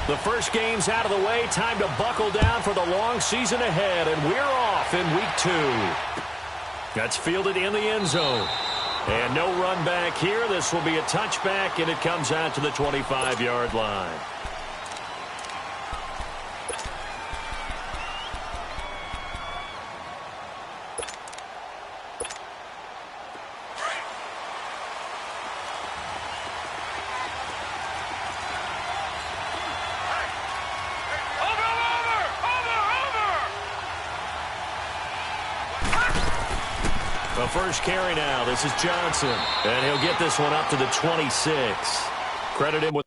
The first game's out of the way. Time to buckle down for the long season ahead, and we're off in week 2. That's fielded in the end zone. And no run back here. This will be a touchback, and it comes out to the 25-yard line. The first carry now. This is Johnson. And he'll get this one up to the 26. Credit him with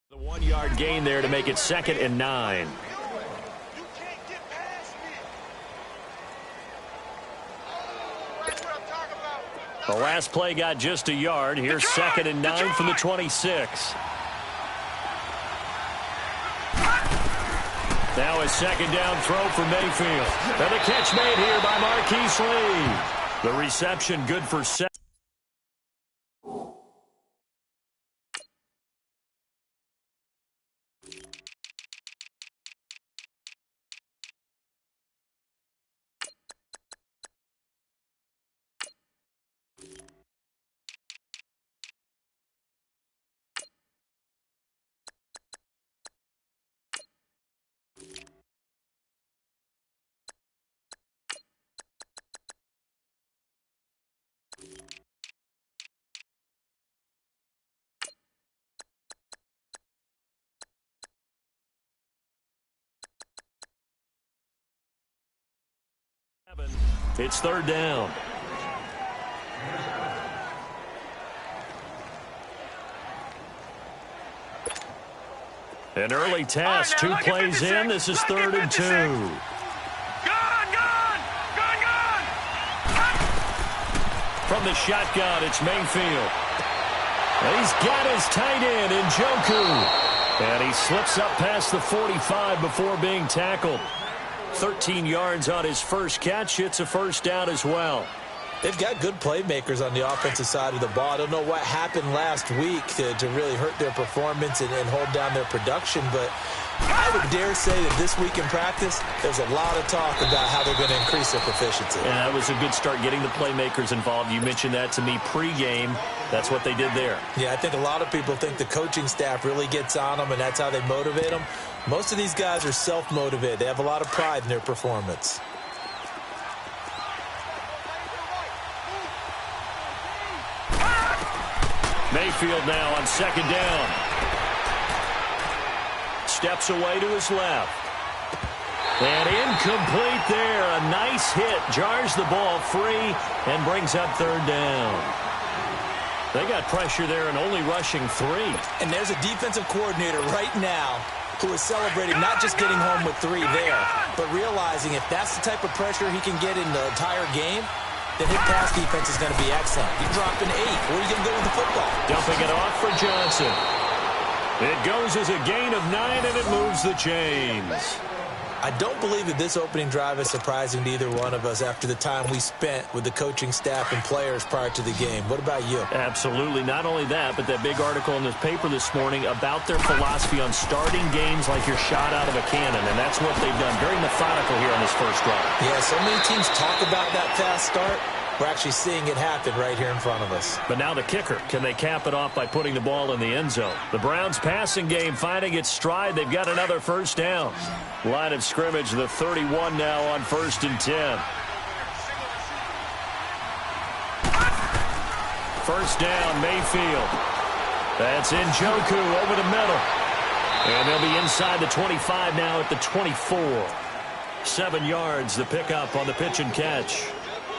the 1-yard gain there to make it 2nd and 9. The last play got just a yard. Here's 2nd and 9 from the 26. Now a second down throw for Mayfield. And the catch made here by Marquise Lee. The reception good for 7. It's 3rd down. An early test. 2 plays in. This is 3rd and 2. From the shotgun, it's Mayfield. He's got his tight end in Njoku. And he slips up past the 45 before being tackled. 13 yards on his first catch. It's a first down as well. They've got good playmakers on the offensive side of the ball. I don't know what happened last week to really hurt their performance and hold down their production, but I would dare say that this week in practice, there's a lot of talk about how they're going to increase their proficiency. And that was a good start getting the playmakers involved. You mentioned that to me pregame. That's what they did there. Yeah, I think a lot of people think the coaching staff really gets on them, and that's how they motivate them. Most of these guys are self-motivated. They have a lot of pride in their performance. Mayfield now on 2nd down. Steps away to his left. And incomplete there. A nice hit. Jars the ball free and brings up 3rd down. They got pressure there and only rushing 3. And there's a defensive coordinator right now who is celebrating not just getting home with 3 there, but realizing if that's the type of pressure he can get in the entire game, then his pass defense is going to be excellent. You're dropping 8. Where are you going to go with the football? Dumping it off for Johnson. It goes as a gain of 9, and it moves the chains. I don't believe that this opening drive is surprising to either one of us after the time we spent with the coaching staff and players prior to the game. What about you? Absolutely. Not only that, but that big article in the paper this morning about their philosophy on starting games like you're shot out of a cannon, and that's what they've done. Very methodical here on this first drive. Yeah, so many teams talk about that fast start. We're actually seeing it happen right here in front of us. But now the kicker. Can they cap it off by putting the ball in the end zone? The Browns passing game finding its stride. They've got another first down. Line of scrimmage, the 31 now on 1st and 10. First down, Mayfield. That's Njoku over the middle. And they'll be inside the 25 now at the 24. 7 yards, the pickup on the pitch and catch.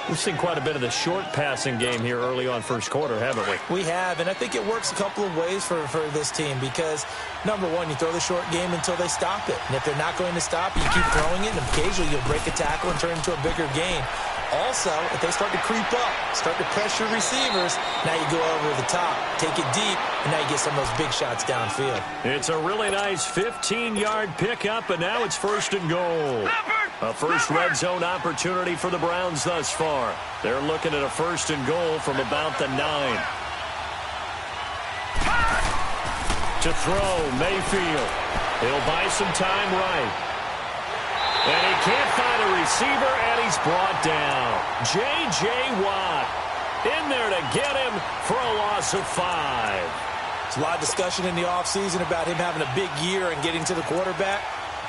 We've seen quite a bit of the short passing game here early on first quarter, haven't we? We have, and I think it works a couple of ways for this team because, number one, you throw the short game until they stop it. And if they're not going to stop it, you keep throwing it, and occasionally you'll break a tackle and turn it into a bigger gain. Also, if they start to creep up, start to pressure receivers, now you go over the top, take it deep, and now you get some of those big shots downfield. It's a really nice 15-yard pickup, and now it's first and goal. A first red zone opportunity for the Browns thus far. They're looking at a first and goal from about the 9. To throw, Mayfield. He'll buy some time right. And he can't find a receiver, and he's brought down. J.J. Watt in there to get him for a loss of 5. There's a lot of discussion in the offseason about him having a big year and getting to the quarterback.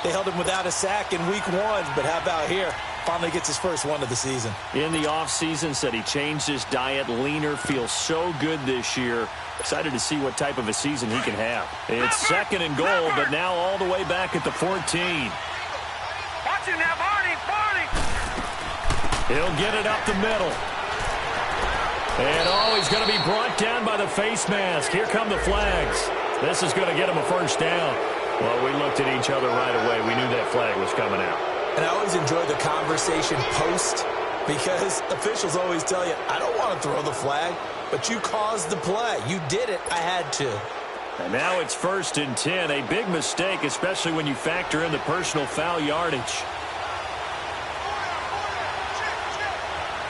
They held him without a sack in week 1, but how about here? Finally gets his first one of the season. In the offseason, said he changed his diet, leaner, feels so good this year. Excited to see what type of a season he can have. It's second and goal, but now all the way back at the 14. Watch it now, Barney! He'll get it up the middle. And he's going to be brought down by the face mask. Here come the flags. This is going to get him a first down. Well, we looked at each other right away. We knew that flag was coming out. And I always enjoy the conversation post because officials always tell you, I don't want to throw the flag, but you caused the play. You did it. I had to. And now it's first and 10. A big mistake, especially when you factor in the personal foul yardage.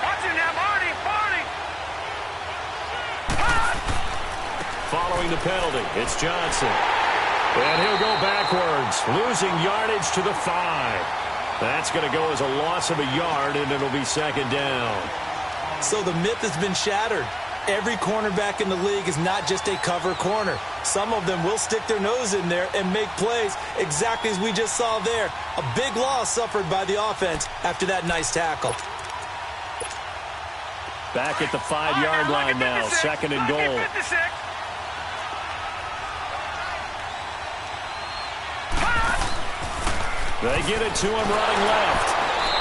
Watch it now, Barney! Following the penalty, it's Johnson. And he'll go backwards, losing yardage to the 5. That's going to go as a loss of a yard, and it'll be second down. So the myth has been shattered. Every cornerback in the league is not just a cover corner. Some of them will stick their nose in there and make plays exactly as we just saw there. A big loss suffered by the offense after that nice tackle. Back at the 5-yard line now, second and goal. They get it to him running left.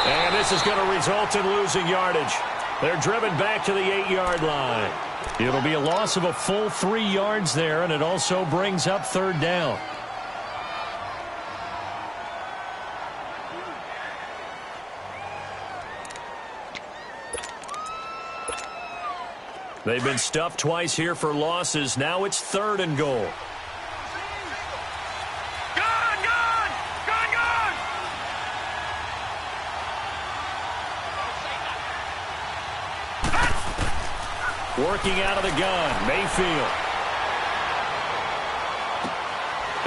And this is going to result in losing yardage. They're driven back to the 8-yard line. It'll be a loss of a full 3 yards there, and it also brings up third down. They've been stuffed twice here for losses. Now it's third and goal. Working out of the gun, Mayfield.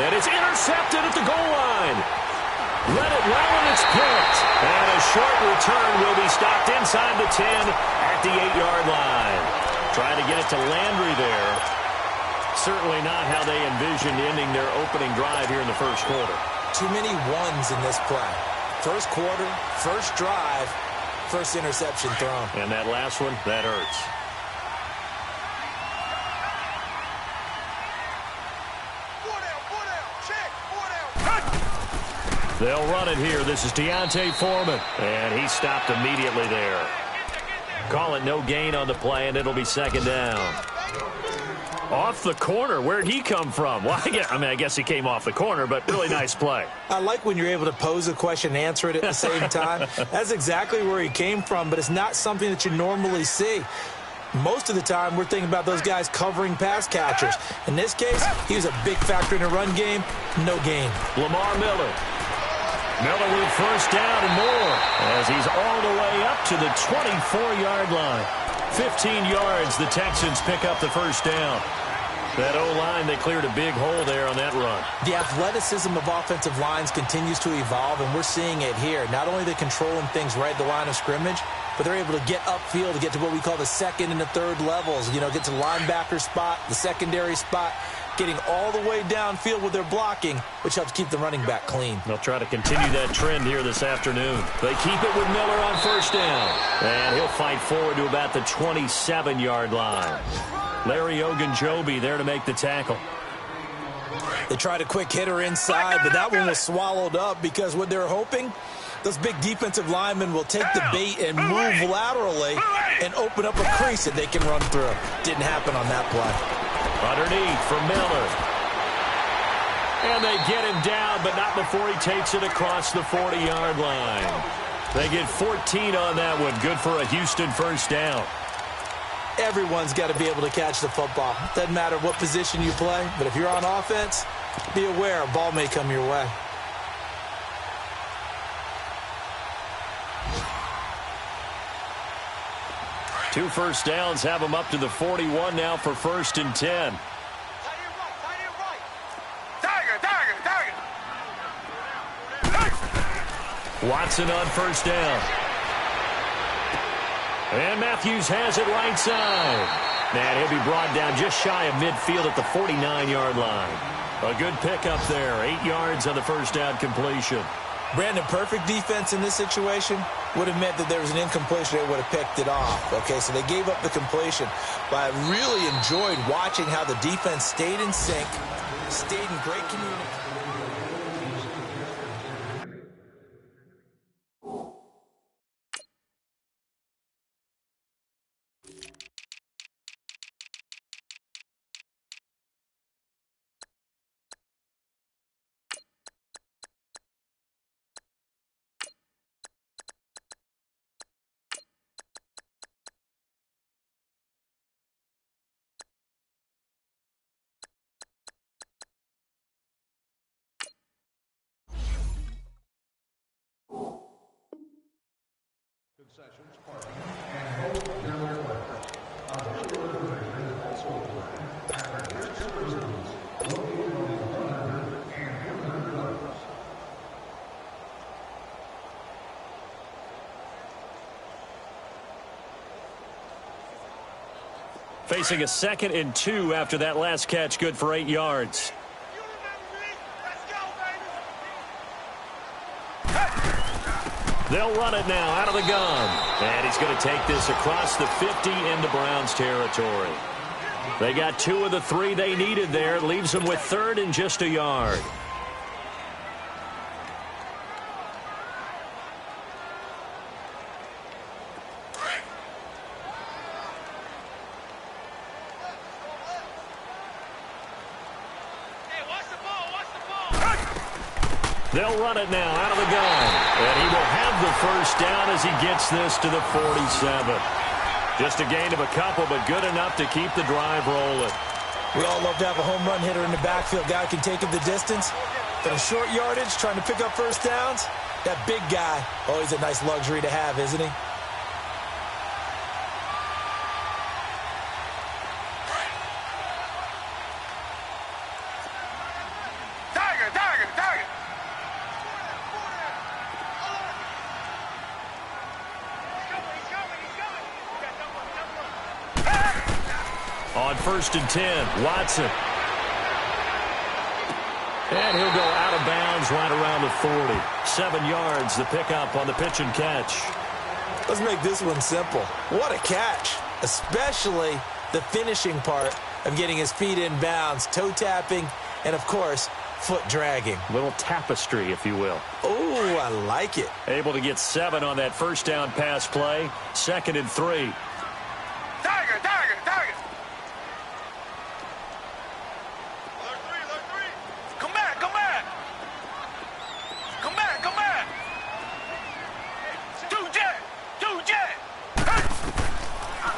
And it's intercepted at the goal line. Let it roll, and it's picked. And a short return will be stopped inside the 10 at the 8-yard line. Trying to get it to Landry there. Certainly not how they envisioned ending their opening drive here in the first quarter. Too many ones in this play. First quarter, first drive, first interception thrown. And that last one, that hurts. They'll run it here. This is Deontay Foreman. And he stopped immediately there. Call it no gain on the play, and it'll be second down. Off the corner. Where'd he come from? Well, I guess he came off the corner, but really nice play. I like when you're able to pose a question and answer it at the same time. That's exactly where he came from, but it's not something that you normally see. Most of the time, we're thinking about those guys covering pass catchers. In this case, he was a big factor in the run game. No gain. Lamar Miller. Miller with first down and more as he's all the way up to the 24-yard line. 15 yards, the Texans pick up the first down. That O-line, they cleared a big hole there on that run. The athleticism of offensive lines continues to evolve, and we're seeing it here. Not only are they controlling things right at the line of scrimmage, but they're able to get upfield to get to what we call the second and the third levels. You know, get to the linebacker spot, the secondary spot, getting all the way downfield with their blocking, which helps keep the running back clean. They'll try to continue that trend here this afternoon. They keep it with Miller on first down. And he'll fight forward to about the 27-yard line. Larry Ogunjobi there to make the tackle. They tried a quick hitter inside, but that one was swallowed up because what they're hoping Those big defensive linemen will take the bait and move laterally and open up a crease that they can run through. Didn't happen on that play. Underneath for Miller. And they get him down, but not before he takes it across the 40-yard line. They get 14 on that one. Good for a Houston first down. Everyone's got to be able to catch the football. Doesn't matter what position you play, but if you're on offense, be aware a ball may come your way. Two first downs have them up to the 41 now for 1st and 10. Watson on first down. And Matthews has it right side. And he'll be brought down just shy of midfield at the 49-yard line. A good pickup there. 8 yards on the first down completion. Brandon, perfect defense in this situation would have meant that there was an incompletion. They would have picked it off. Okay, so they gave up the completion. But I really enjoyed watching how the defense stayed in sync, stayed in great communication. Facing a 2nd and 2 after that last catch, good for 8 yards. They'll run it now out of the gun. And he's going to take this across the 50 into Browns territory. They got 2 of the 3 they needed there. Leaves them with 3rd and just a yard. They'll run it now out of the gun. And he will have the first down as he gets this to the 47. Just a gain of a couple, but good enough to keep the drive rolling. We all love to have a home run hitter in the backfield. Guy can take it the distance. But a short yardage, trying to pick up first downs, that big guy, always a nice luxury to have, isn't he? On 1st and 10, Watson. And he'll go out of bounds right around the 40. 7 yards, the pickup on the pitch and catch. Let's make this one simple. What a catch, especially the finishing part of getting his feet in bounds, toe tapping, and, of course, foot dragging. Little tapestry, if you will. Oh, I like it. Able to get 7 on that first down pass play. 2nd and 3.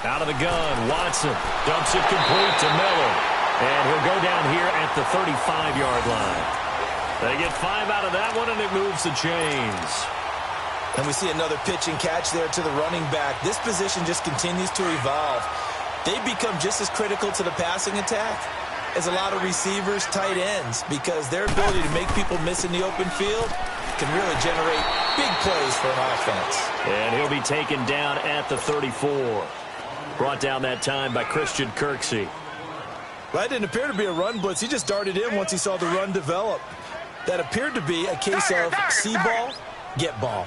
Out of the gun, Watson dumps it complete to Miller. And he'll go down here at the 35-yard line. They get 5 out of that one, and it moves the chains. And we see another pitch and catch there to the running back. This position just continues to evolve. They become just as critical to the passing attack as a lot of receivers, tight ends, because their ability to make people miss in the open field can really generate big plays for an offense. And he'll be taken down at the 34. Brought down that time by Christian Kirksey. Well, that didn't appear to be a run blitz. He just darted in once he saw the run develop. That appeared to be a case of see ball, get ball.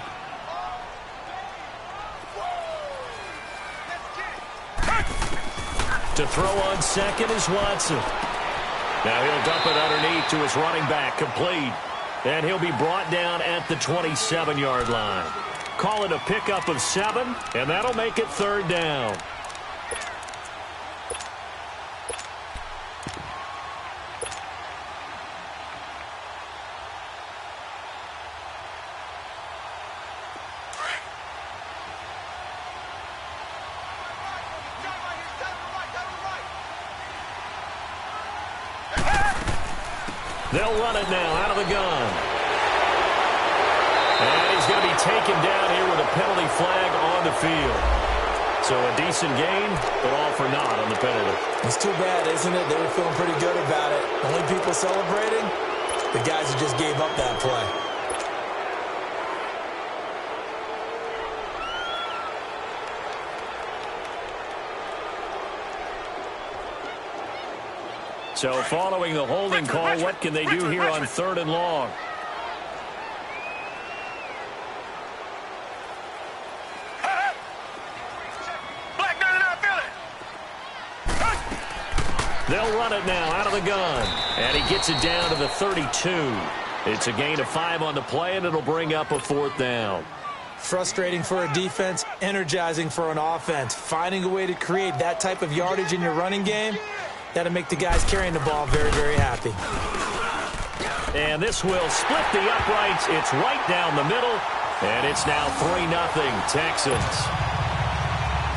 To throw on second is Watson. Now he'll dump it underneath to his running back, complete. And he'll be brought down at the 27-yard line. Call it a pickup of 7, and that'll make it 3rd down. They'll run it now out of the gun. And he's going to be taken down here with a penalty flag on the field. So a decent gain, but all for naught on the penalty. It's too bad, isn't it? They were feeling pretty good about it. Only people celebrating, the guys who just gave up that play. So following the holding call, what can they do here on 3rd and long? They'll run it now out of the gun. And he gets it down to the 32. It's a gain of 5 on the play, and it'll bring up a 4th down. Frustrating for a defense, energizing for an offense. Finding a way to create that type of yardage in your running game, that'll make the guys carrying the ball very, very happy. And this will split the uprights. It's right down the middle, and it's now 3-0 Texans.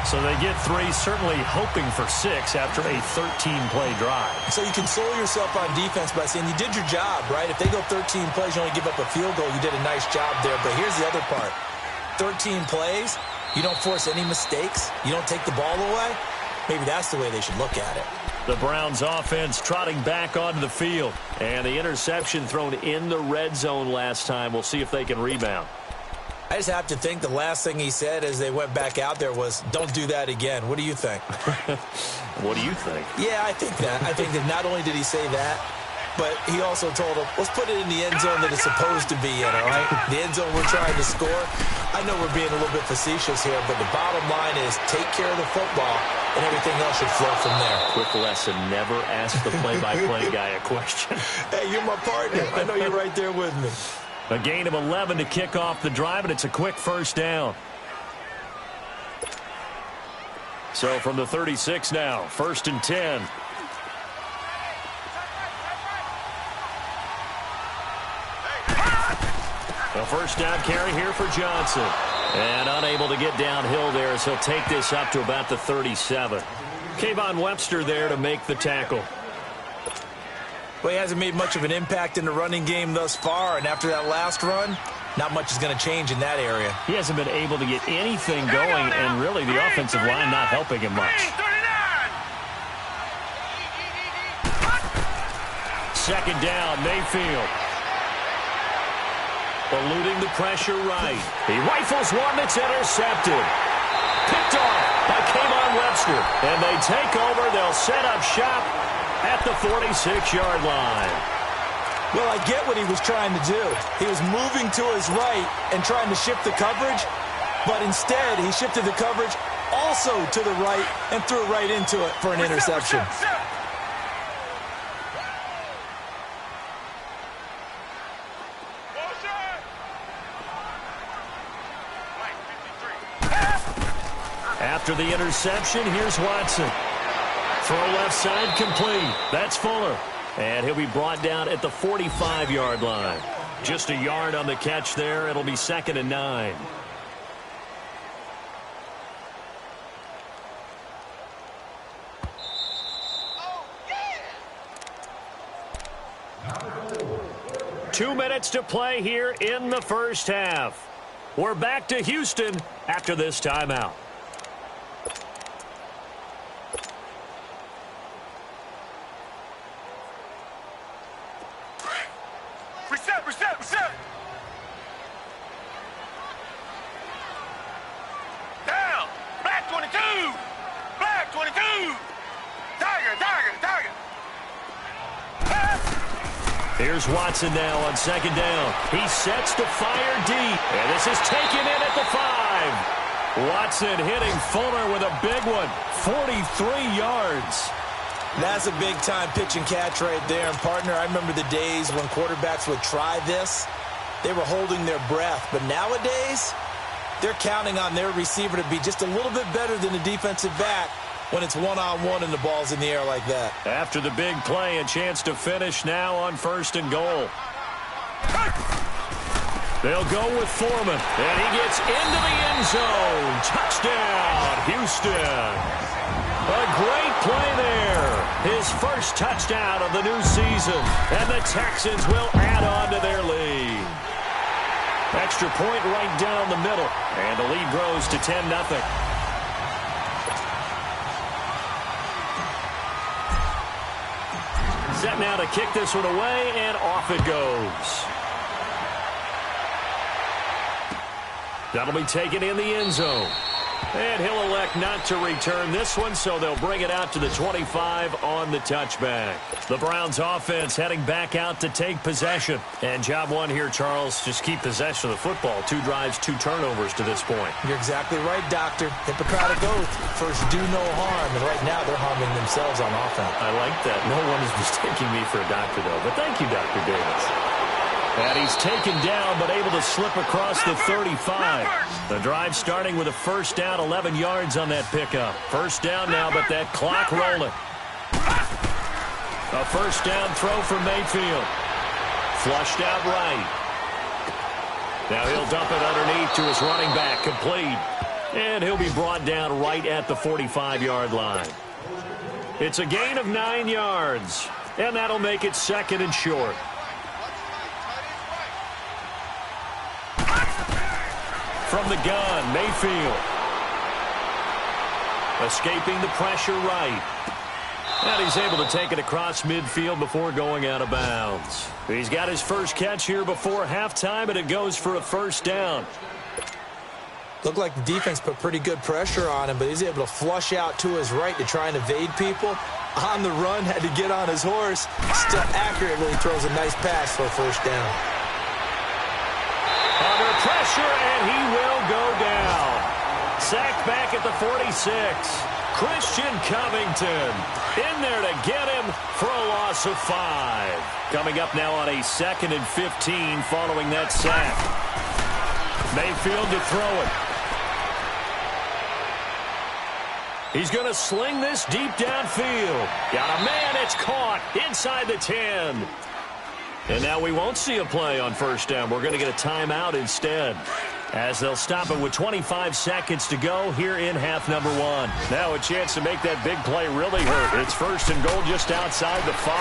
So they get 3, certainly hoping for 6 after a 13-play drive. So you console yourself on defense by saying you did your job, right? If they go 13 plays, you only give up a field goal, you did a nice job there. But here's the other part. 13 plays, you don't force any mistakes, you don't take the ball away. Maybe that's the way they should look at it. The Browns offense trotting back onto the field. And the interception thrown in the red zone last time. We'll see if they can rebound. I just have to think the last thing he said as they went back out there was, don't do that again. What do you think? What do you think? Yeah, I think that. I think that not only did he say that, but he also told them, let's put it in the end zone that it's supposed to be in, all right? The end zone we're trying to score. I know we're being a little bit facetious here, but the bottom line is take care of the football, and everything else should flow from there. Quick lesson, never ask the play-by-play guy a question. Hey, you're my partner. I know you're right there with me. A gain of 11 to kick off the drive, and it's a quick 1st down. So from the 36 now, 1st and 10. A 1st down carry here for Johnson. And unable to get downhill there as he'll take this up to about the 37. Kayvon Webster there to make the tackle. Well, he hasn't made much of an impact in the running game thus far, and after that last run, not much is going to change in that area. He hasn't been able to get anything going, and really the offensive line not helping him much. 2nd down, Mayfield. Eluding the pressure right. He rifles one that's intercepted. Picked off by Kayvon Webster. And they take over. They'll set up shop at the 46-yard line. Well, I get what he was trying to do. He was moving to his right and trying to shift the coverage, but instead he shifted the coverage also to the right and threw it right into it for an interception. After the interception, here's Watson. Throw left side complete. That's Fuller. And he'll be brought down at the 45-yard line. Just a yard on the catch there. It'll be 2nd and 9. Oh, yeah! 2 minutes to play here in the 1st half. We're back to Houston after this timeout. Reset. Down. Black 22. Black 22. Tiger. Here's Watson now on 2nd down. He sets to fire deep. And this is taken in at the 5. Watson hitting Fuller with a big one. 43 yards. That's a big-time pitch and catch right there. And, partner, I remember the days when quarterbacks would try this. They were holding their breath. But nowadays, they're counting on their receiver to be just a little bit better than the defensive back when it's one-on-one and the ball's in the air like that. After the big play, a chance to finish now on 1st and goal. They'll go with Foreman, and he gets into the end zone. Touchdown, Houston. A great play there. His first touchdown of the new season, and the Texans will add on to their lead. Extra point right down the middle, and the lead grows to 10-0. Set now to kick this one away, and off it goes. That'll be taken in the end zone. And he'll elect not to return this one, so they'll bring it out to the 25 on the touchback. The Browns offense heading back out to take possession. And job one here, Charles, just keep possession of the football. 2 drives, 2 turnovers to this point. You're exactly right, Doctor. Hippocratic oath. First, do no harm. And right now, they're harming themselves on offense. I like that. No one is mistaking me for a doctor, though. But thank you, Dr. Davis. And he's taken down, but able to slip across the 35. The drive starting with a first down, 11 yards on that pickup. First down now, but that clock rolling. A first down throw for Mayfield. Flushed out right. Now he'll dump it underneath to his running back, complete. And he'll be brought down right at the 45-yard line. It's a gain of 9 yards, and that'll make it 2nd and short. From the gun, Mayfield. Escaping the pressure right. And he's able to take it across midfield before going out of bounds. He's got his first catch here before halftime, and it goes for a first down. Looked like the defense put pretty good pressure on him, but he's able to flush out to his right to try and evade people. On the run, had to get on his horse. Still accurately throws a nice pass for a first down. Under pressure, and he will go down. Sacked back at the 46. Christian Covington in there to get him for a loss of 5. Coming up now on a 2nd and 15 following that sack. Mayfield to throw it. He's going to sling this deep downfield. Got a man, it's caught inside the 10. And now we won't see a play on first down. We're going to get a timeout instead, as they'll stop it with 25 seconds to go here in half number 1. Now a chance to make that big play really hurt. It's 1st and goal just outside the 5.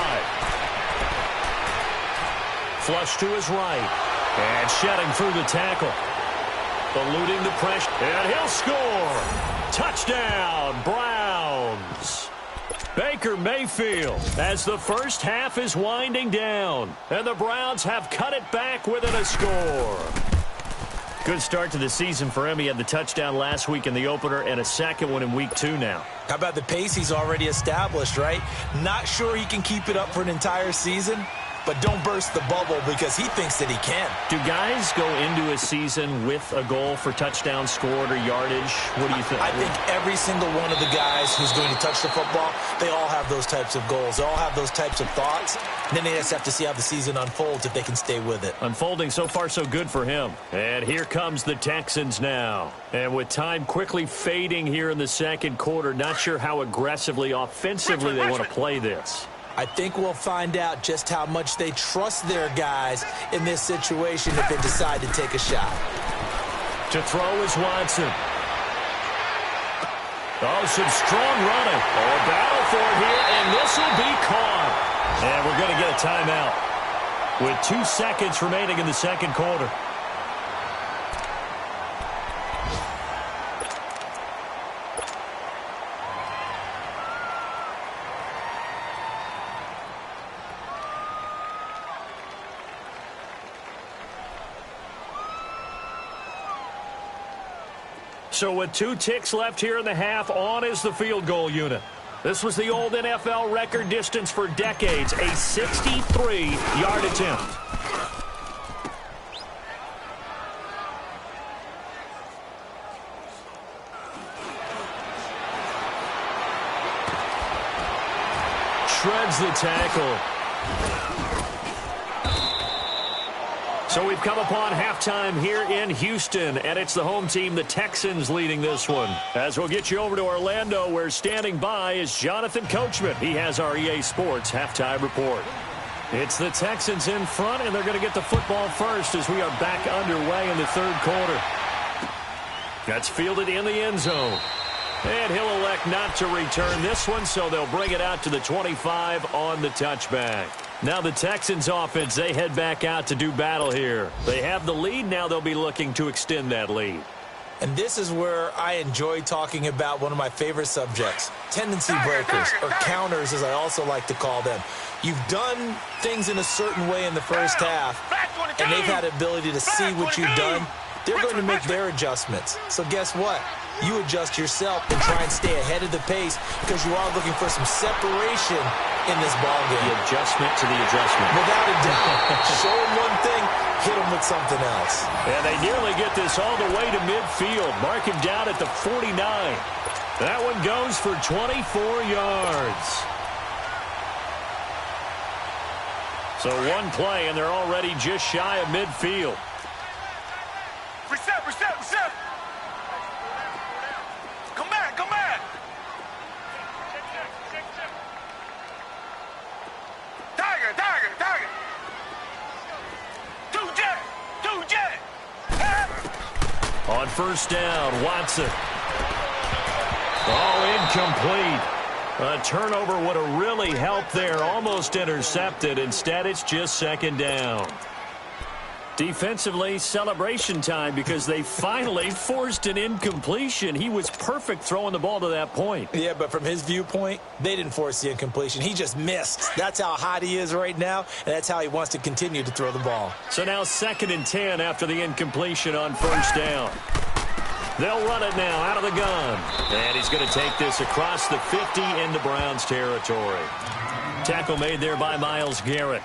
Flush to his right. And shedding through the tackle. Eluding the pressure. And he'll score. Touchdown, Browns. Baker Mayfield as the first half is winding down. And the Browns have cut it back within a score. Good start to the season for him. He had the touchdown last week in the opener and a second one in week 2 now. How about the pace he's already established, right? Not sure he can keep it up for an entire season, but don't burst the bubble because he thinks that he can. Do guys go into a season with a goal for touchdown scored or yardage? What do you think? I think every single one of the guys who's going to touch the football, they all have those types of goals. They all have those types of thoughts. And then they just have to see how the season unfolds if they can stay with it. Unfolding so far so good for him. And here comes the Texans now. And with time quickly fading here in the second quarter, not sure how aggressively, offensively they want to play this. I think we'll find out just how much they trust their guys in this situation if they decide to take a shot. To throw is Watson. Oh, some strong running. Oh, a battle for it here, and this will be caught. And we're going to get a timeout with 2 seconds remaining in the second quarter. So with 2 ticks left here in the half, on is the field goal unit. This was the old NFL record distance for decades, a 63-yard attempt. shreds the tackle. So we've come upon halftime here in Houston, and it's the home team, the Texans, leading this one. As we'll get you over to Orlando, where standing by is Jonathan Coachman. He has our EA Sports halftime report. It's the Texans in front, and they're going to get the football first as we are back underway in the third quarter. That's fielded in the end zone. And he'll elect not to return this one, so they'll bring it out to the 25 on the touchback. Now the Texans offense, they head back out to do battle here. They have the lead. Now they'll be looking to extend that lead. And this is where I enjoy talking about one of my favorite subjects, tendency breakers, or counters as I also like to call them. You've done things in a certain way in the first half, and they've had the ability to see what you've done. They're going to make their adjustments. So guess what? You adjust yourself and try and stay ahead of the pace because you are looking for some separation in this ballgame. The adjustment to the adjustment. Without a doubt. Show them one thing, hit them with something else. And they nearly get this all the way to midfield. Mark him down at the 49. That one goes for 24 yards. So one play, and they're already just shy of midfield. Reset, reset, reset. Come back, come back. Tiger, tiger, tiger. Two jet. On first down, Watson. Oh, incomplete. A turnover would have really helped there. Almost intercepted. Instead, it's just second down. Defensively, celebration time because they finally forced an incompletion. He was perfect throwing the ball to that point. Yeah, but from his viewpoint, they didn't force the incompletion. He just missed. That's how hot he is right now, and that's how he wants to continue to throw the ball. So now 2nd and 10 after the incompletion on first down. They'll run it now out of the gun. And he's going to take this across the 50 into Browns territory. Tackle made there by Myles Garrett.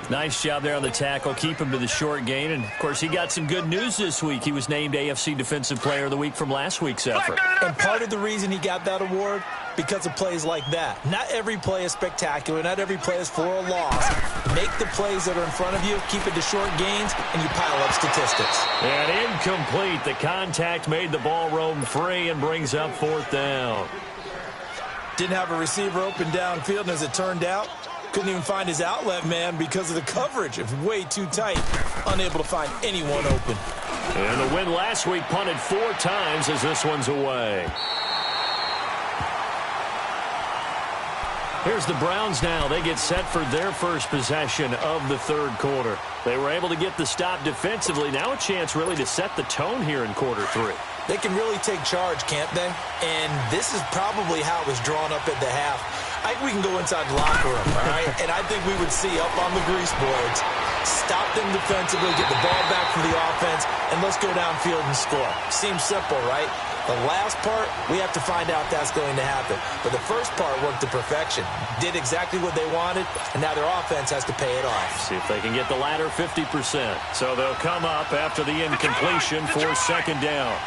Nice job there on the tackle. Keep him to the short gain. And, of course, he got some good news this week. He was named AFC Defensive Player of the Week from last week's effort. And part of the reason he got that award, because of plays like that. Not every play is spectacular. Not every play is for a loss. Make the plays that are in front of you, keep it to short gains, and you pile up statistics. And incomplete. The contact made the ball roam free and brings up 4th down. Didn't have a receiver open downfield, and as it turned out, couldn't even find his outlet man because of the coverage. It was way too tight. Unable to find anyone open. And the win last week punted 4 times as this one's away. Here's the Browns now. They get set for their first possession of the third quarter. They were able to get the stop defensively. Now a chance really to set the tone here in quarter 3. They can really take charge, can't they? And this is probably how it was drawn up at the half. I think we can go inside the locker room, all right? And I think we would see up on the grease boards, stop them defensively, get the ball back from the offense, and let's go downfield and score. Seems simple, right? The last part, we have to find out that's going to happen. But the first part worked to perfection. Did exactly what they wanted, and now their offense has to pay it off. See if they can get the latter 50%. So they'll come up after the incompletion for 2nd down.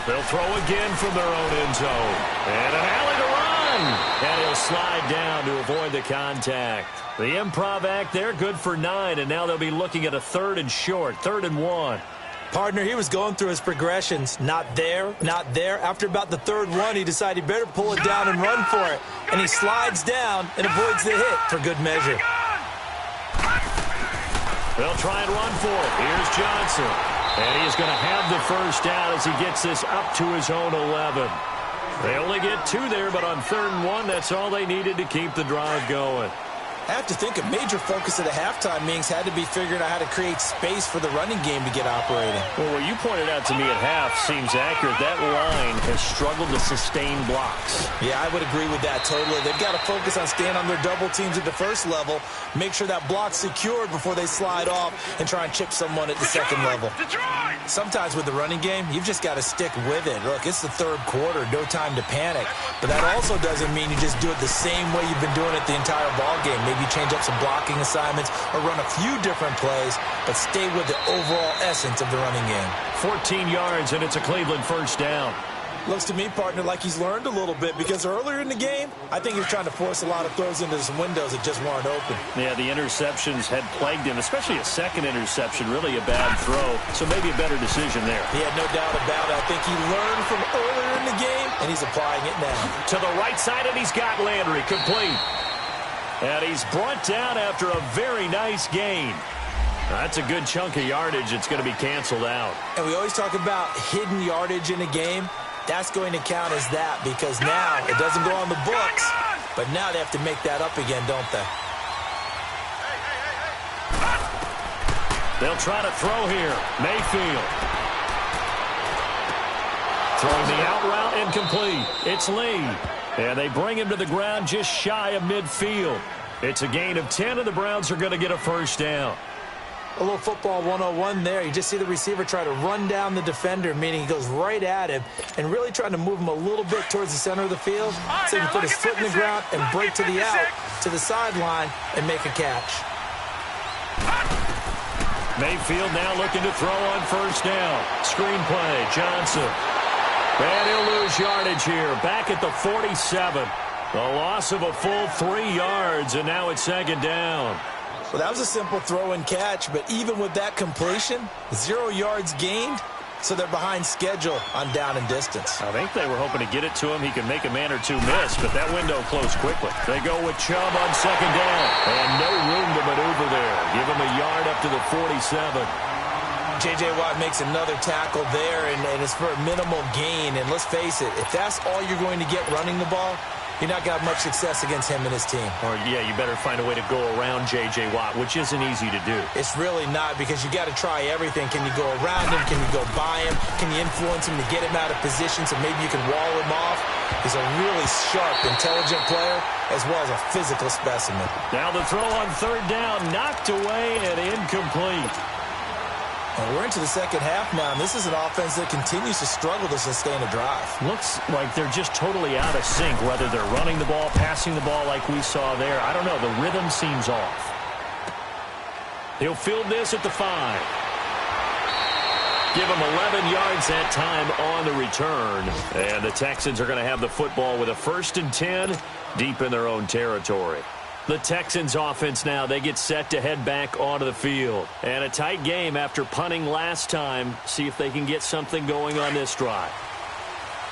They'll throw again from their own end zone. And an alley to run. And he'll slide down to avoid the contact. The improv act there, good for 9. And now they'll be looking at a 3rd and short, 3rd and 1. Partner, he was going through his progressions. Not there, not there. After about the 3rd one, he decided he better pull it down and run for it. And he slides down and avoids the hit for good measure. They'll try and run for it. Here's Johnson. And he's going to have the first down as he gets this up to his own 11. They only get 2 there, but on 3rd and 1, that's all they needed to keep the drive going. I have to think a major focus at the halftime meetings had to be figuring out how to create space for the running game to get operating. Well, what you pointed out to me at half seems accurate. That line has struggled to sustain blocks. Yeah, I would agree with that totally. They've got to focus on staying on their double teams at the first level, make sure that block's secured before they slide off and try and chip someone at the second level. Sometimes with the running game, you've just got to stick with it. Look, it's the 3rd quarter, no time to panic. But that also doesn't mean you just do it the same way you've been doing it the entire ball game. Maybe change up some blocking assignments or run a few different plays, but stay with the overall essence of the running game. 14 yards, and it's a Cleveland first down. Looks to me, partner, like he's learned a little bit because earlier in the game, I think he was trying to force a lot of throws into some windows that just weren't open. Yeah, the interceptions had plagued him, especially a second interception, really a bad throw. So maybe a better decision there. He had no doubt about it. I think he learned from earlier in the game, and he's applying it now. To the right side, and he's got Landry complete. And he's brought down after a very nice gain. That's a good chunk of yardage. It's going to be canceled out. And we always talk about hidden yardage in a game. That's going to count as that because now it doesn't go on the books, but now they have to make that up again, don't they? They'll try to throw here. Mayfield. Throwing the out route incomplete. It's Lee. And they bring him to the ground just shy of midfield. It's a gain of 10, and the Browns are going to get a first down. A little football 101 there. You just see the receiver try to run down the defender, meaning he goes right at him and really trying to move him a little bit towards the center of the field so he can put his foot in the ground and break to the out, to the sideline, and make a catch. Mayfield now looking to throw on first down. Screenplay, Johnson. And he'll lose yardage here. Back at the 47. A loss of a full 3 yards, and now it's second down. Well, that was a simple throw and catch, but even with that completion, 0 yards gained, so they're behind schedule on down and distance. I think they were hoping to get it to him. He could make a man or two miss, but that window closed quickly. They go with Chubb on second down, and no room to maneuver there. Give him a yard up to the 47. J.J. Watt makes another tackle there, and it's for a minimal gain. And let's face it, if that's all you're going to get running the ball, you're not going to have much success against him and his team. Or, yeah, you better find a way to go around J.J. Watt, which isn't easy to do. It's really not because you got to try everything. Can you go around him? Can you go by him? Can you influence him to get him out of position so maybe you can wall him off? He's a really sharp, intelligent player as well as a physical specimen. Now the throw on third down, knocked away and incomplete. And we're into the second half now, and this is an offense that continues to struggle to sustain a drive. Looks like they're just totally out of sync, whether they're running the ball, passing the ball like we saw there. I don't know. The rhythm seems off. He'll field this at the 5. Give him 11 yards that time on the return. And the Texans are going to have the football with a 1st and 10 deep in their own territory. The Texans offense now, they get set to head back onto the field. And a tight game after punting last time. See if they can get something going on this drive.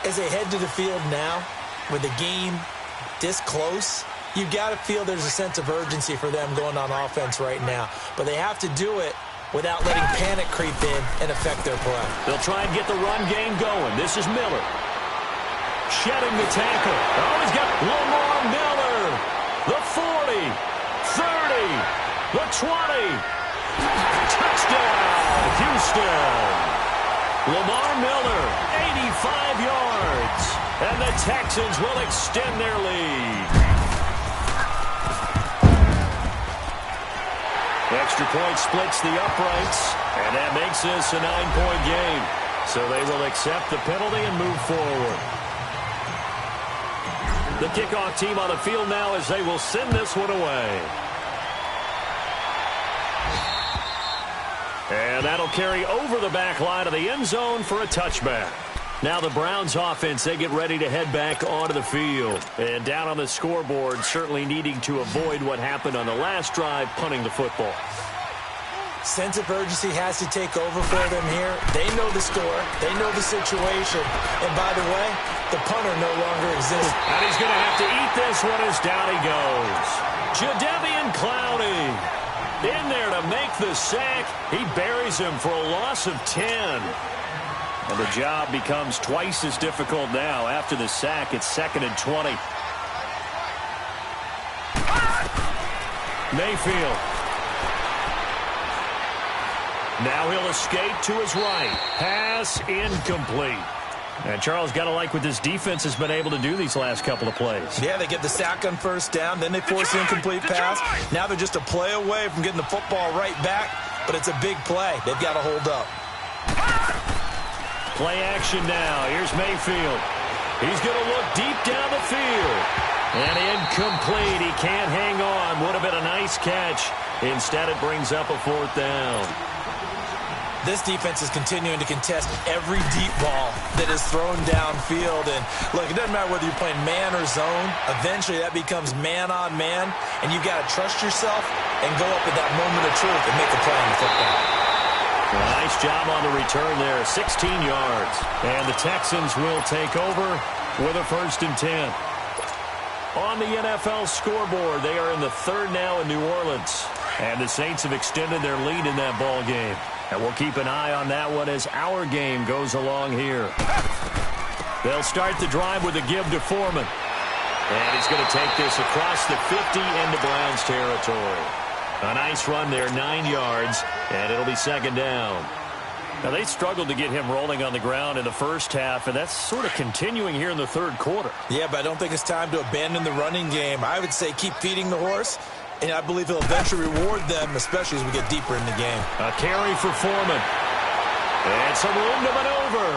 As they head to the field now, with the game this close, you've got to feel there's a sense of urgency for them going on offense right now. But they have to do it without letting panic creep in and affect their play. They'll try and get the run game going. This is Miller. Shedding the tackle. Oh, he's got Lamar Miller. The 40, 30, the 20. Touchdown, Houston. Lamar Miller, 85 yards. And the Texans will extend their lead. Extra point splits the uprights, and that makes this a 9-point game. So they will accept the penalty and move forward. The kickoff team on the field now as they will send this one away. And that'll carry over the back line of the end zone for a touchback. Now the Browns offense, they get ready to head back onto the field. And down on the scoreboard, certainly needing to avoid what happened on the last drive, punting the football. Sense of urgency has to take over for them here. They know the score. They know the situation. And by the way, the punter no longer exists. And he's going to have to eat this one as down he goes. Jadeveon Clowney in there to make the sack. He buries him for a loss of 10. And the job becomes twice as difficult now. After the sack, it's 2nd and 20. Mayfield. Now he'll escape to his right. Pass incomplete. And Charles, got to like what this defense has been able to do these last couple of plays. Yeah, they get the sack on first down, then they force the incomplete pass. Now they're just a play away from getting the football right back, but it's a big play. They've got to hold up. Play action now. Here's Mayfield. He's going to look deep down the field. And incomplete. He can't hang on. Would have been a nice catch. Instead, it brings up a 4th down. This defense is continuing to contest every deep ball that is thrown downfield. And look, it doesn't matter whether you're playing man or zone. Eventually, that becomes man on man, and you've got to trust yourself and go up at that moment of truth and make a play on the football. Well, nice job on the return there, 16 yards. And the Texans will take over with a 1st and 10. On the NFL scoreboard, they are in the 3rd now in New Orleans. And the Saints have extended their lead in that ball game. And we'll keep an eye on that one as our game goes along here. They'll start the drive with a give to Foreman. And he's going to take this across the 50 into Browns territory. A nice run there, 9 yards, and it'll be 2nd down. Now, they struggled to get him rolling on the ground in the first half, and that's sort of continuing here in the 3rd quarter. Yeah, but I don't think it's time to abandon the running game. I would say keep feeding the horse, and I believe he'll eventually reward them, especially as we get deeper in the game. A carry for Foreman. And some room to maneuver.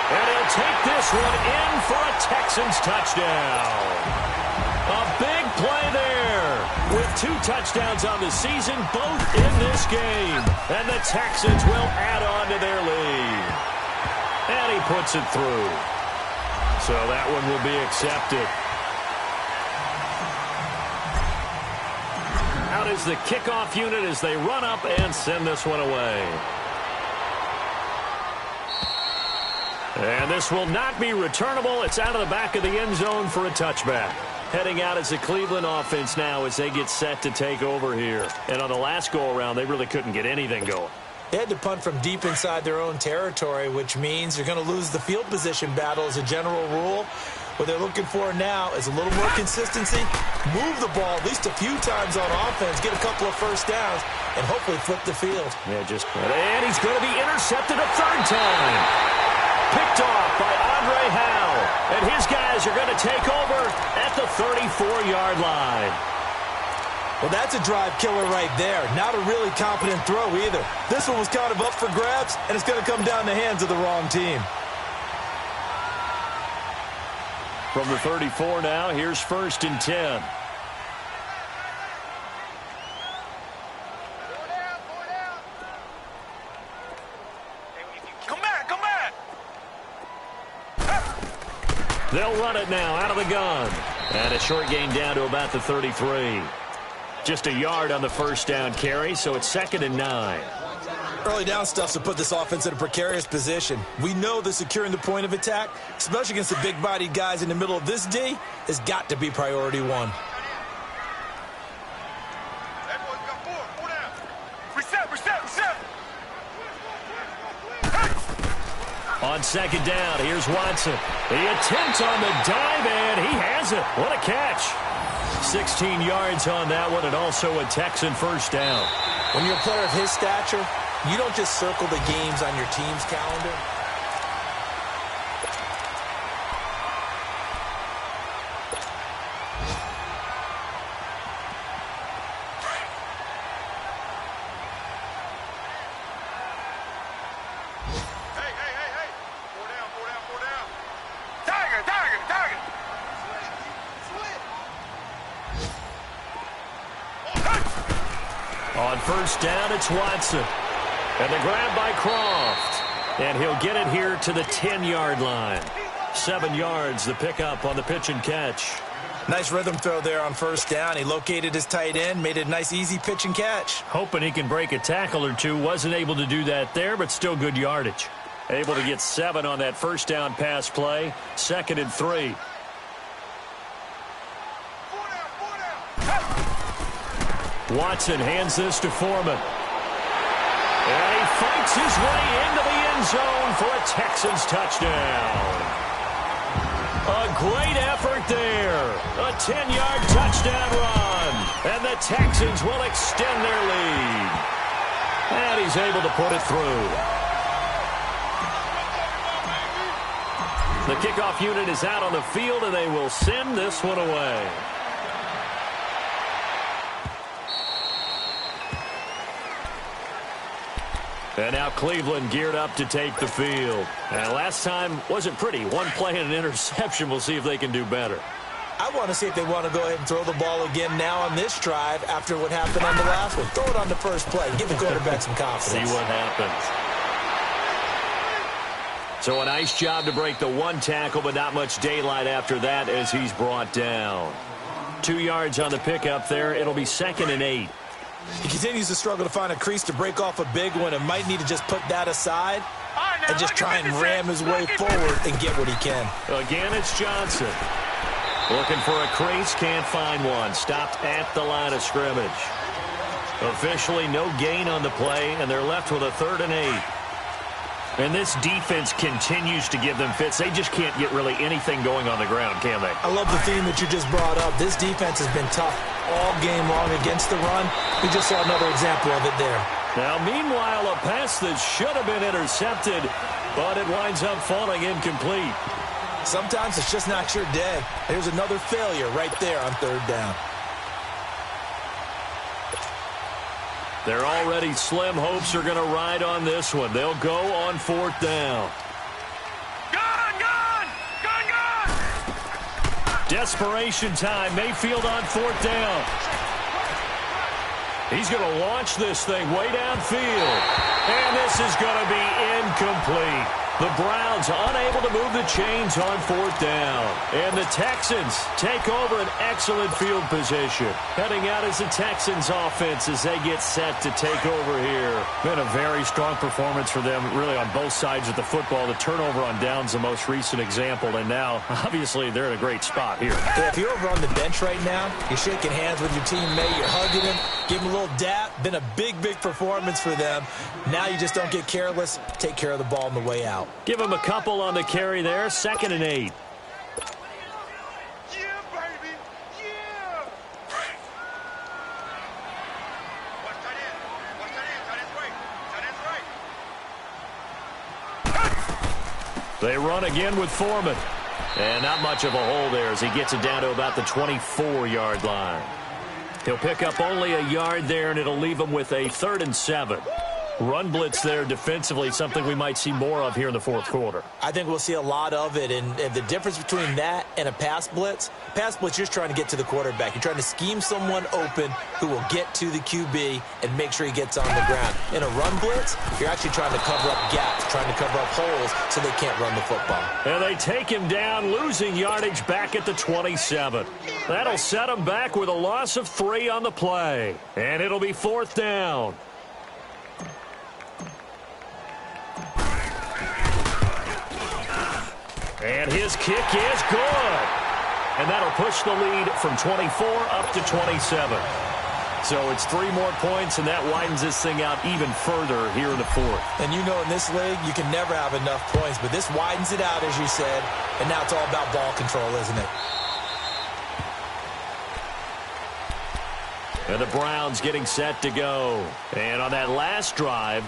And he'll take this one in for a Texans touchdown. A big play there. With 2 touchdowns on the season, both in this game. And the Texans will add on to their lead. And he puts it through. So that one will be accepted. Out is the kickoff unit as they run up and send this one away. And this will not be returnable. It's out of the back of the end zone for a touchback. Heading out as the Cleveland offense now as they get set to take over here. And on the last go-around, they really couldn't get anything going. They had to punt from deep inside their own territory, which means you're going to lose the field position battle as a general rule. What they're looking for now is a little more consistency, move the ball at least a few times on offense, get a couple of first downs, and hopefully flip the field. Yeah, and he's going to be intercepted a 3rd time. Picked off by Andre Howe. And his guys are going to take over at the 34-yard line. Well, that's a drive killer right there. Not a really competent throw either. This one was kind of up for grabs, and it's going to come down the hands of the wrong team. From the 34 now, here's 1st and 10. Come back. They'll run it now out of the gun. And a short gain down to about the 33. Just a yard on the 1st down carry, so it's 2nd and 9. Early down stuff to put this offense in a precarious position. We know that securing the point of attack, especially against the big-bodied guys in the middle of this D, has got to be priority 1. Reset. On 2nd down, here's Watson. The attempt on the dive, and he has it. What a catch. 16 yards on that one, and also a Texan 1st down. When you're a player of his stature, you don't just circle the games on your team's calendar. Hey. Four down. Tiger. On 1st down, it's Watson. And the grab by Croft. And he'll get it here to the 10-yard line. 7 yards, the pickup on the pitch and catch. Nice rhythm throw there on 1st down. He located his tight end, made it a nice, easy pitch and catch. Hoping he can break a tackle or two. Wasn't able to do that there, but still good yardage. Able to get 7 on that 1st down pass play. 2nd and 3. Watson hands this to Foreman. And he fights his way into the end zone for a Texans touchdown. A great effort there. A 10-yard touchdown run. And the Texans will extend their lead. And he's able to put it through. The kickoff unit is out on the field, and they will send this one away. And now Cleveland geared up to take the field. And last time wasn't pretty. One play and an interception. We'll see if they can do better. I want to see if they want to go ahead and throw the ball again now on this drive after what happened on the last one. Throw it on the first play. Give the quarterback some confidence. See what happens. So a nice job to break the one tackle, but not much daylight after that as he's brought down. 2 yards on the pickup there. It'll be 2nd and 8. He continues to struggle to find a crease to break off a big one and might need to just put that aside and just try and ram his way forward and get what he can. Again, it's Johnson. Looking for a crease, can't find one. Stopped at the line of scrimmage. Officially no gain on the play, and they're left with a 3rd and 8. And this defense continues to give them fits. They just can't get really anything going on the ground, can they? I love the theme that you just brought up. This defense has been tough all game long against the run. We just saw another example of it there. Now, meanwhile, a pass that should have been intercepted, but it winds up falling incomplete. Sometimes it's just not your day. There's another failure right there on 3rd down. Their already slim hopes are going to ride on this one. They'll go on 4th down. Gun, gun! Gun, gun! Desperation time. Mayfield on 4th down. He's going to launch this thing way downfield. And this is going to be incomplete. The Browns unable to move the chains on 4th down. And the Texans take over an excellent field position. Heading out as the Texans offense as they get set to take over here. Been a very strong performance for them really on both sides of the football. The turnover on downs the most recent example. And now, obviously, they're in a great spot here. Yeah, if you're over on the bench right now, you're shaking hands with your teammate, you're hugging him, give him a little dap. Been a big, big performance for them. Now you just don't get careless. Take care of the ball on the way out. Give him a couple on the carry there. 2nd and 8. Yeah, baby! Yeah! Watch tight end. Watch tight end. Tight end's right. Tight end's right. They run again with Foreman. And not much of a hole there as he gets it down to about the 24-yard line. He'll pick up only a yard there, and it'll leave him with a 3rd and 7. Run blitz there defensively, something we might see more of here in the 4th quarter. I think we'll see a lot of it, and the difference between that and a pass blitz, you're just trying to get to the quarterback. You're trying to scheme someone open who will get to the QB and make sure he gets on the ground. In a run blitz, you're actually trying to cover up gaps, trying to cover up holes so they can't run the football. And they take him down, losing yardage back at the 27. That'll set him back with a loss of 3 on the play. And it'll be 4th down. And his kick is good. And that'll push the lead from 24 up to 27. So it's 3 more points, and that widens this thing out even further here in the 4th. And you know in this league, you can never have enough points, but this widens it out, as you said, and now it's all about ball control, isn't it? And the Browns getting set to go. And on that last drive,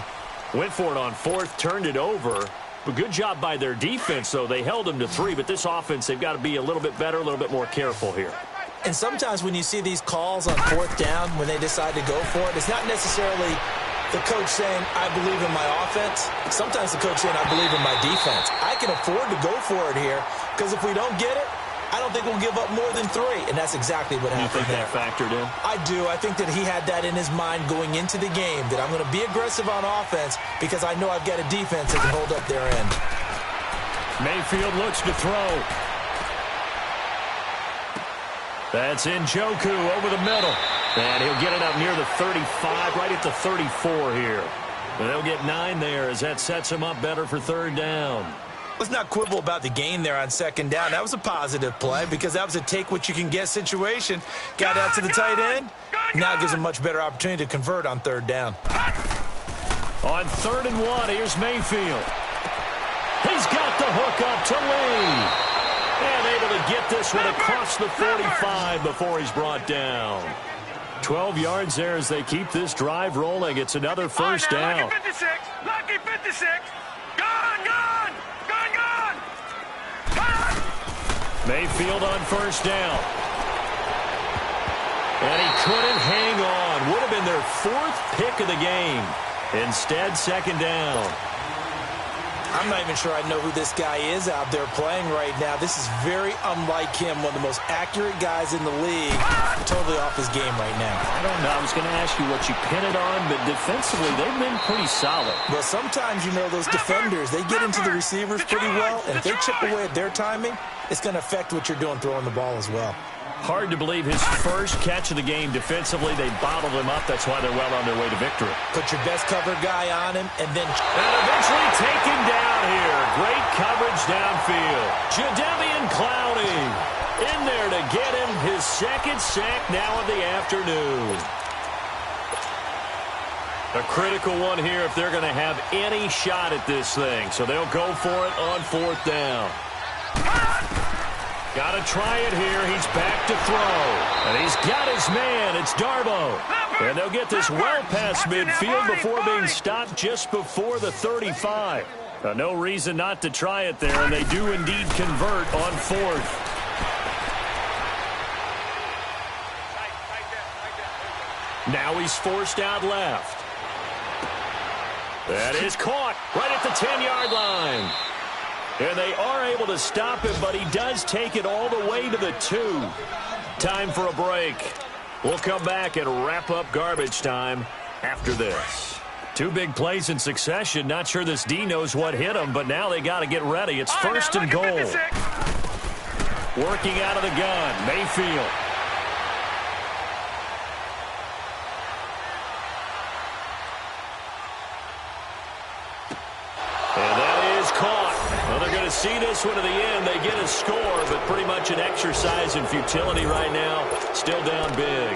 went for it on 4th, turned it over. A good job by their defense, though. They held them to 3, but this offense, they've got to be a little bit better, a little bit more careful here. And sometimes when you see these calls on 4th down, when they decide to go for it, it's not necessarily the coach saying, I believe in my offense. Sometimes the coach saying, I believe in my defense. I can afford to go for it here, because if we don't get it, I don't think we'll give up more than 3, and that's exactly what happened. You think that factored in? I do. I think that he had that in his mind going into the game, that I'm going to be aggressive on offense because I know I've got a defense that can hold up their end. Mayfield looks to throw. That's Njoku over the middle. And he'll get it up near the 35, right at the 34 here. And they'll get 9 there as that sets him up better for 3rd down. Let's not quibble about the gain there on 2nd down. That was a positive play because that was a take-what-you-can-get situation. Got out to the tight end. Now it gives him a much better opportunity to convert on 3rd down. On 3rd and 1, here's Mayfield. He's got the hook up to Lee. And able to get this one across the 45 before he's brought down. 12 yards there as they keep this drive rolling. It's another 1st down. Lucky 56. Lucky 56. Gun, gun. Gun, gun. Mayfield on 1st down. And he couldn't hang on. Would have been their 4th pick of the game. Instead, 2nd down. I'm not even sure I know who this guy is out there playing right now. This is very unlike him, one of the most accurate guys in the league. Totally off his game right now. I don't know. I was going to ask you what you pin it on, but defensively, they've been pretty solid. Well, sometimes, you know, those defenders, they get into the receivers pretty well, and if they chip away at their timing, it's going to affect what you're doing throwing the ball as well. Hard to believe his first catch of the game defensively. They bottled him up. That's why they're well on their way to victory. Put your best cover guy on him, and then... And eventually taken down here. Great coverage downfield. Jadeveon Clowney in there to get him his second sack now of the afternoon. A critical one here if they're going to have any shot at this thing. So they'll go for it on fourth down. Got to try it here. He's back to throw. And he's got his man. It's Darbo. And they'll get this well past midfield before being stopped just before the 35. No reason not to try it there, and they do indeed convert on fourth. Now he's forced out left. That is caught right at the 10-yard line. And they are able to stop him, but he does take it all the way to the 2. Time for a break. We'll come back and wrap up garbage time after this. 2 big plays in succession. Not sure this D knows what hit him, but now they got to get ready. It's first and goal. Working out of the gun, Mayfield. And that is caught. Well, they're going to see this one to the end. They get a score, but pretty much an exercise in futility right now. Still down big.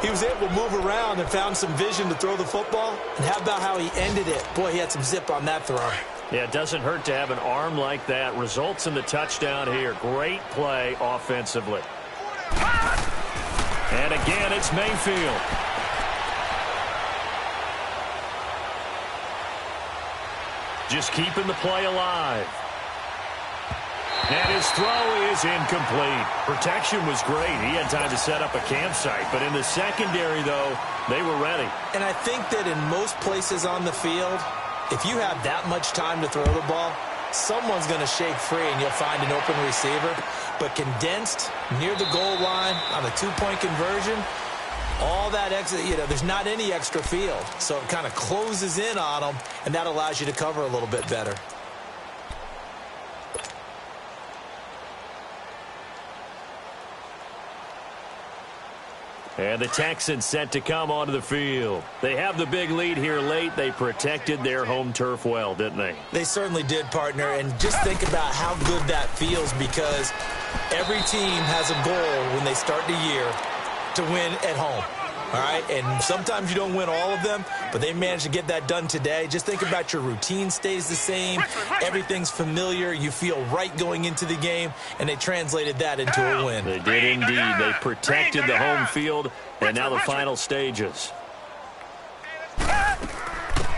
He was able to move around and found some vision to throw the football. And how about how he ended it? Boy, he had some zip on that throw. Yeah, it doesn't hurt to have an arm like that. Results in the touchdown here. Great play offensively. And again, it's Mayfield. Just keeping the play alive. And his throw is incomplete. Protection was great. He had time to set up a campsite. But in the secondary, though, they were ready. And I think that in most places on the field, if you have that much time to throw the ball, someone's going to shake free and you'll find an open receiver. But condensed near the goal line on a 2-point conversion, all that extra, you know, there's not any extra field. So it kind of closes in on them, and that allows you to cover a little bit better. And the Texans set to come onto the field. They have the big lead here late. They protected their home turf well, didn't they? They certainly did, partner. And just think about how good that feels, because every team has a goal when they start the year to win at home. All right, and sometimes you don't win all of them, but they managed to get that done today. Just think about your routine stays the same. Everything's familiar. You feel right going into the game, and they translated that into a win. They did indeed. They protected the home field, and now the final stages.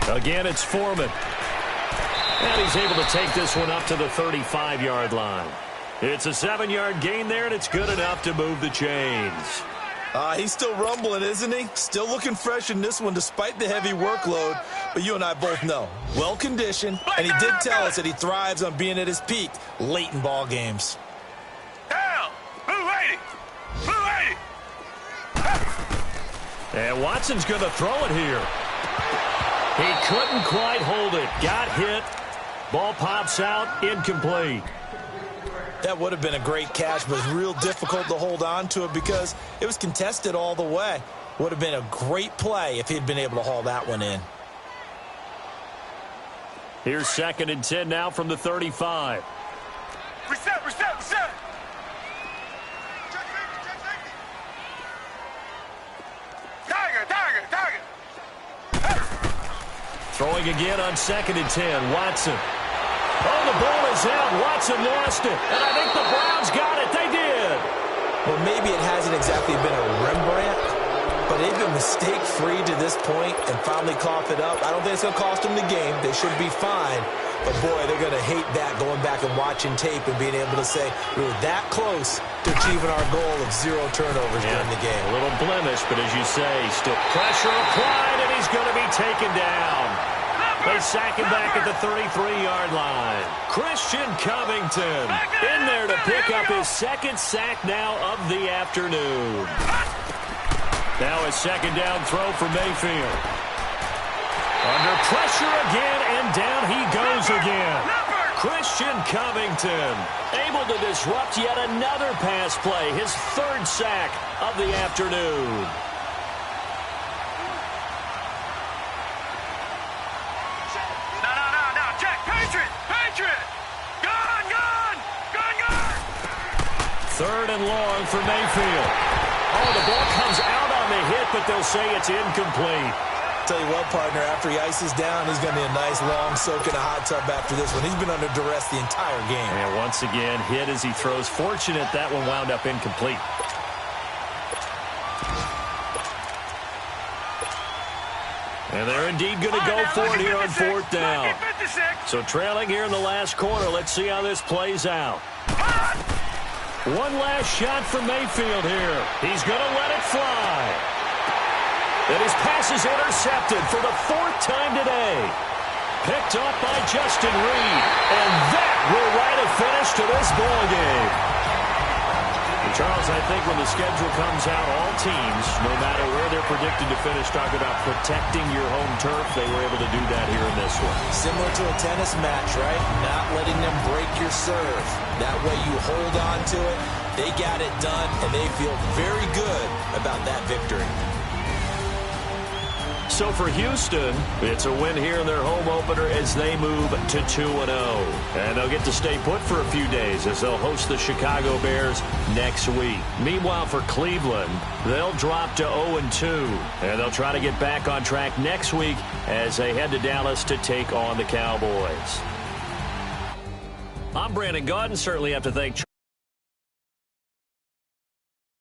Again, it's Foreman. And he's able to take this one up to the 35-yard line. It's a 7-yard gain there, and it's good enough to move the chains. He's still rumbling, isn't he? Still looking fresh in this one despite the heavy workload. But you and I both know, well-conditioned, and he did tell us that he thrives on being at his peak late in ball games. Down! Blue 80! Blue 80! And Watson's going to throw it here. He couldn't quite hold it. Got hit. Ball pops out. Incomplete. That would have been a great catch, but it was real difficult to hold on to it because it was contested all the way. Would have been a great play if he'd been able to haul that one in. Here's 2nd and 10 now from the 35. Reset, reset, reset! Tiger, tiger, tiger! Throwing again on 2nd and 10. Watson. Oh, the ball is out. Watson lost it. And I think the Browns got it. They did. Well, maybe it hasn't exactly been a Rembrandt, but they've been mistake-free to this point and finally coughed it up. I don't think it's going to cost them the game. They should be fine. But, boy, they're going to hate that, going back and watching tape and being able to say we were that close to achieving our goal of 0 turnovers during the game. A little blemish, but as you say, still pressure applied, and he's going to be taken down. They sack him back at the 33-yard line. Christian Covington in there to pick up his second sack now of the afternoon. Now a second down throw for Mayfield. Under pressure again, and down he goes again. Christian Covington able to disrupt yet another pass play, his third sack of the afternoon. No, check, Patriot! Gone! Third and long for Mayfield. Oh, the ball comes out on the hit, but they'll say it's incomplete. Tell you what, partner, after he ices down, he's going to be a nice long soak in a hot tub after this one. He's been under duress the entire game. And once again, hit as he throws. Fortunate that one wound up incomplete. And they're indeed going to go for it here on fourth down. So trailing here in the last quarter. Let's see how this plays out. One last shot for Mayfield here. He's going to let it fly. And his pass is intercepted for the fourth time today. Picked up by Justin Reed. And that will write a finish to this ball game. And Charles, I think when the schedule comes out, all teams, no matter where they're predicted to finish, talk about protecting your home turf. They were able to do that here in this one. Similar to a tennis match, right? Not letting them break your serve. That way you hold on to it. They got it done, and they feel very good about that victory. So for Houston, it's a win here in their home opener as they move to 2-0. And they'll get to stay put for a few days as they'll host the Chicago Bears next week. Meanwhile, for Cleveland, they'll drop to 0-2. And they'll try to get back on track next week as they head to Dallas to take on the Cowboys. I'm Brandon Gaudin. Certainly have to thank